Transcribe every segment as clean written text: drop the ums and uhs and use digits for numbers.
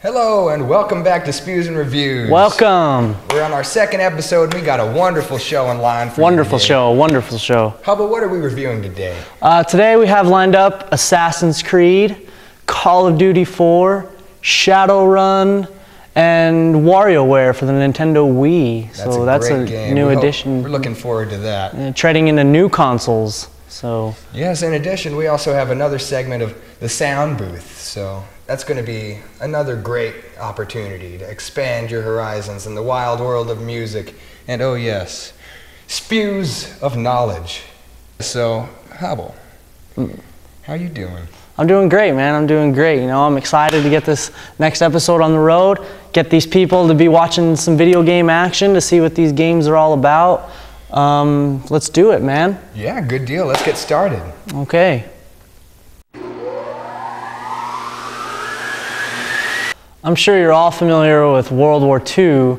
Hello and welcome back to Spews and Reviews. Welcome. We're on our second episode and we got a wonderful show in line for you Wonderful today. show, wonderful show. Hubba, what are we reviewing today? Today we have lined up Assassin's Creed, Call of Duty 4, Shadowrun, and WarioWare for the Nintendo Wii. So that's a game. new addition. We're looking forward to that. Treading into new consoles. So yes, in addition, we also have another segment of the sound booth. So that's going to be another great opportunity to expand your horizons in the wild world of music. And oh yes, spews of knowledge. So, Hubble, how you doing? I'm doing great, man. I'm doing great. You know, I'm excited to get this next episode on the road, get these people to be watching some video game action to see what these games are all about. Let's do it, man. Yeah, good deal. Let's get started. Okay. I'm sure you're all familiar with World War II,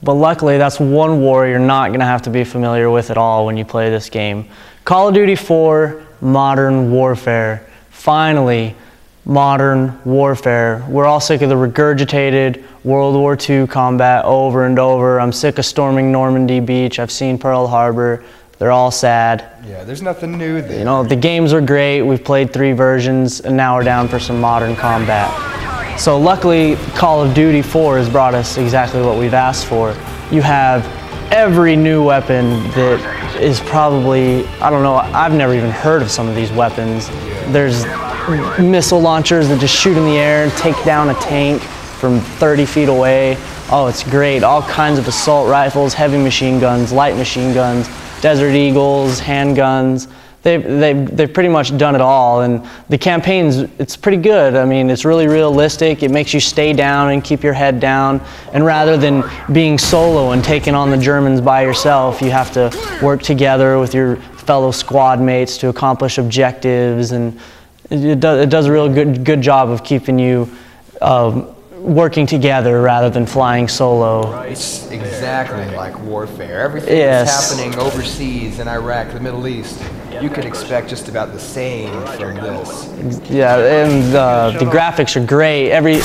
but luckily that's one war you're not going to have to be familiar with at all when you play this game. Call of Duty 4 Modern Warfare. Finally, Modern Warfare. We're all sick of the regurgitated World War II combat over and over. I'm sick of storming Normandy Beach. I've seen Pearl Harbor. They're all sad. Yeah, there's nothing new there. You know, the games are great. We've played 3 versions, and now we're down for some modern combat. So luckily, Call of Duty 4 has brought us exactly what we've asked for. You have every new weapon that is probably, I don't know, I've never even heard of some of these weapons. There's missile launchers that just shoot in the air and take down a tank from 30 feet away. Oh, it's great. All kinds of assault rifles, heavy machine guns, light machine guns, Desert Eagles, handguns. They've pretty much done it all, and the campaign's, it's pretty good. I mean, it's really realistic. It makes you stay down and keep your head down, and rather than being solo and taking on the Germans by yourself, you have to work together with your fellow squad mates to accomplish objectives, and it does a real good job of keeping you working together rather than flying solo. It's exactly like warfare. Everything that's happening overseas in Iraq, the Middle East, you could expect just about the same from this. Yeah, and the graphics are great. Every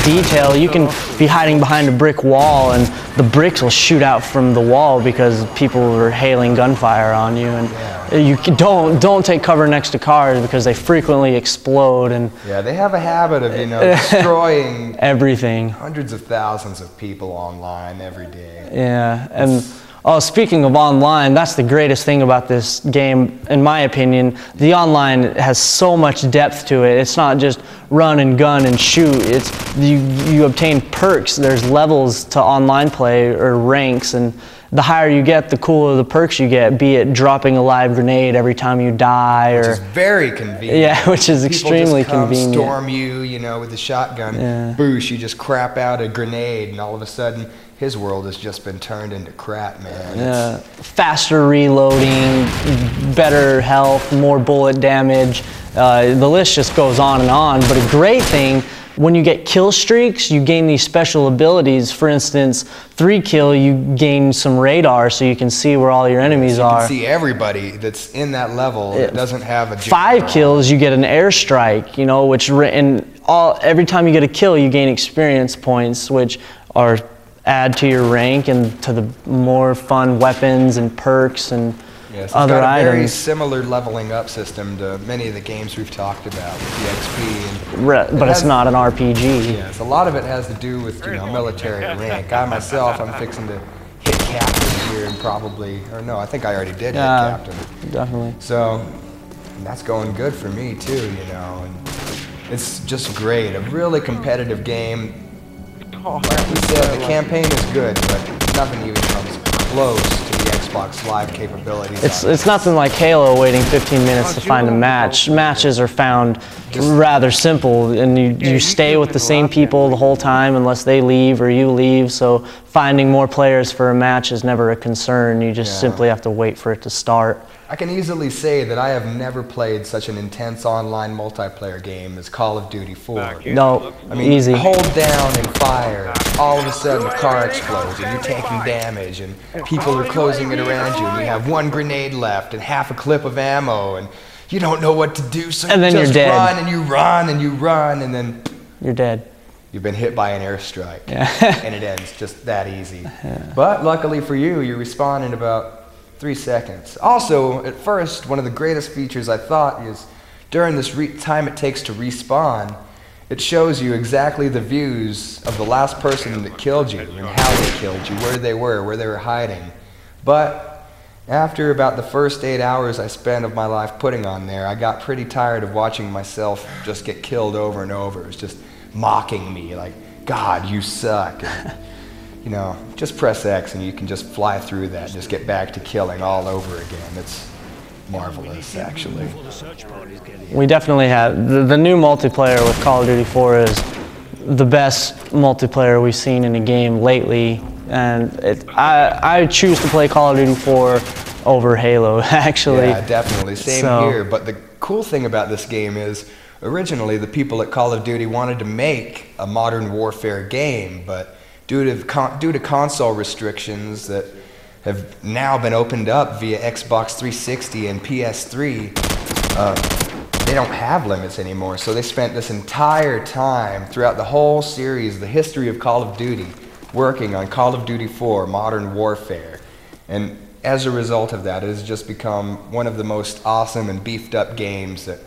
detail, you can be hiding behind a brick wall and the bricks will shoot out from the wall because people are hailing gunfire on you. And you don't take cover next to cars because they frequently explode. And yeah, they have a habit of, you know, destroying everything. Hundreds of thousands of people online every day. Yeah, and oh, speaking of online, that's the greatest thing about this game, in my opinion. The online has so much depth to it. It's not just run and gun and shoot. It's you obtain perks. There's levels to online play or ranks, and the higher you get, the cooler the perks you get, be it dropping a live grenade every time you die. Which is very convenient. Yeah, which is extremely convenient. People just come storm you know, with a shotgun. Yeah. Boosh, you just crap out a grenade, and all of a sudden, his world has just been turned into crap, man. Yeah. Faster reloading, better health, more bullet damage. The list just goes on and on. But a great thing, when you get kill streaks, you gain these special abilities. For instance, 3 kill, you gain some radar so you can see where all your enemies are. You can see everybody that's in that level that doesn't have a 5 kills, you get an airstrike, you know, which every time you get a kill, you gain experience points, which are add to your rank and to the more fun weapons and perks and other items. It's a very similar leveling up system to many of the games we've talked about with the XP. But it's not an RPG. Yes, a lot of it has to do with, you know, military rank. I myself, I'm fixing to hit captain here and probably, or no, I think I already did hit captain. Definitely. So that's going good for me too, you know. And it's just great, a really competitive game. Like we said, the campaign is good, but nothing even comes close to the Xbox Live capabilities. It's nothing like Halo waiting 15 minutes to find a match. Matches are found rather simple, and you stay with the same people the whole time unless they leave or you leave, so finding more players for a match is never a concern. You just simply have to wait for it to start. I can easily say that I have never played such an intense online multiplayer game as Call of Duty 4. No, I mean, easy. Hold down and fire. All of a sudden, the car explodes and you're taking damage, and people are closing it around you, and you have 1 grenade left and half a clip of ammo, and you don't know what to do, so and then you just you're dead. run and you run and you run, and then you're dead. you've been hit by an airstrike, Yeah. and it ends just that easy. Yeah. But luckily for you, you respawn in about 3 seconds. Also, at first, one of the greatest features I thought is during this time it takes to respawn, it shows you exactly the views of the last person that killed you and how they killed you, where they were hiding. But after about the first 8 hours I spent of my life putting on there, I got pretty tired of watching myself just get killed over and over. It was just mocking me, like, God, you suck. And, you know, just press X and you can just fly through that and just get back to killing all over again. It's marvelous, actually. We definitely have. The new multiplayer with Call of Duty 4 is the best multiplayer we've seen in a game lately. And I choose to play Call of Duty 4 over Halo, actually. Yeah, definitely. Same here. But the cool thing about this game is, originally the people at Call of Duty wanted to make a modern warfare game, but due to console restrictions that have now been opened up via Xbox 360 and PS3, they don't have limits anymore. So they spent this entire time throughout the whole series, the history of Call of Duty, working on Call of Duty 4 Modern Warfare. And as a result of that, it has just become one of the most awesome and beefed up games that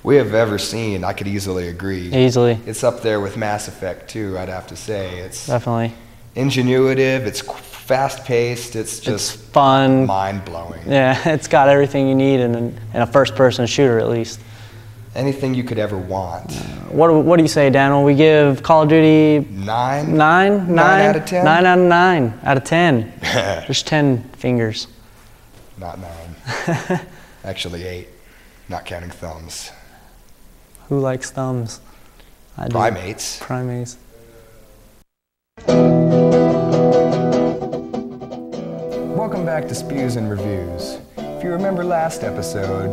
we have ever seen. I could easily agree. Easily. It's up there with Mass Effect too, I'd have to say. It's definitely ingenuitive, it's fast paced, it's just fun, mind blowing. Yeah, it's got everything you need in a first person shooter, at least. Anything you could ever want. What do you say, Dan? Will we give Call of Duty 9? 9? 9 out of 10? 9 out of 9 out of 10. Just 10 fingers. Not 9. Actually 8, not counting thumbs. Who likes thumbs? I do. Primates. Primates. Welcome back to Spews and Reviews. If you remember last episode,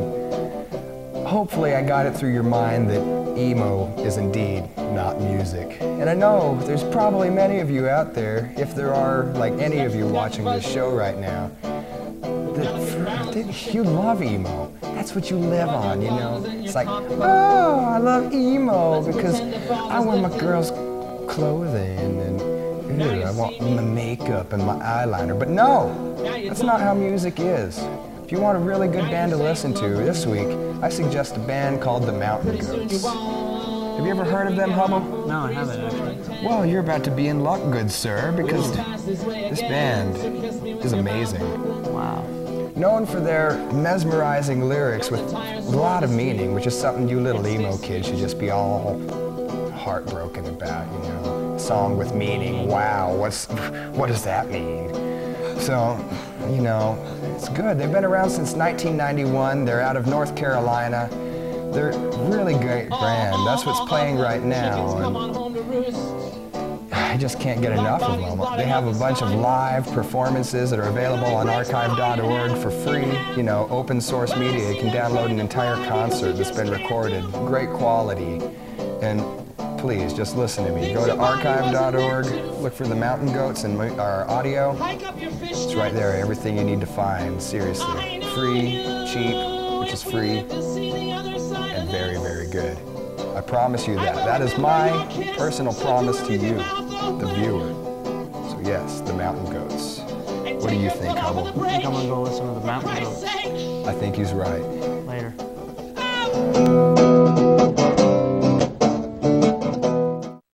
hopefully I got it through your mind that emo is indeed not music. And I know there's probably many of you out there, if there are like any of you watching this show right now, that you love emo. That's what you live on, you know. It's like, oh, I love emo because I wear my girl's clothing and ew, I want my makeup and my eyeliner. But no, that's not how music is. If you want a really good band to listen to this week, I suggest a band called the Mountain Goats. Have you ever heard of them, Hubble? No, I haven't actually. Well, you're about to be in luck, good sir, because this band is amazing. Wow. Known for their mesmerizing lyrics with a lot of meaning, which is something you little emo kids should just be all heartbroken about, you know. A song with meaning, wow, what does that mean? So, you know, it's good. They've been around since 1991. They're out of North Carolina. They're a really great band. That's what's playing right now. And I just can't get enough of them. They have a bunch of live performances that are available on archive.org for free. You know, open source media. You can download an entire concert that's been recorded. Great quality. And please, just listen to me. Go to archive.org, look for the Mountain Goats and our audio. It's right there, everything you need to find, seriously. Free, cheap, which is free, and very, very good. I promise you that. That is my personal promise to you, the viewer. So yes, the Mountain Goats. What do you think, Hubble? I think I'm gonna go listen to the Mountain Goats. I think he's right. Later.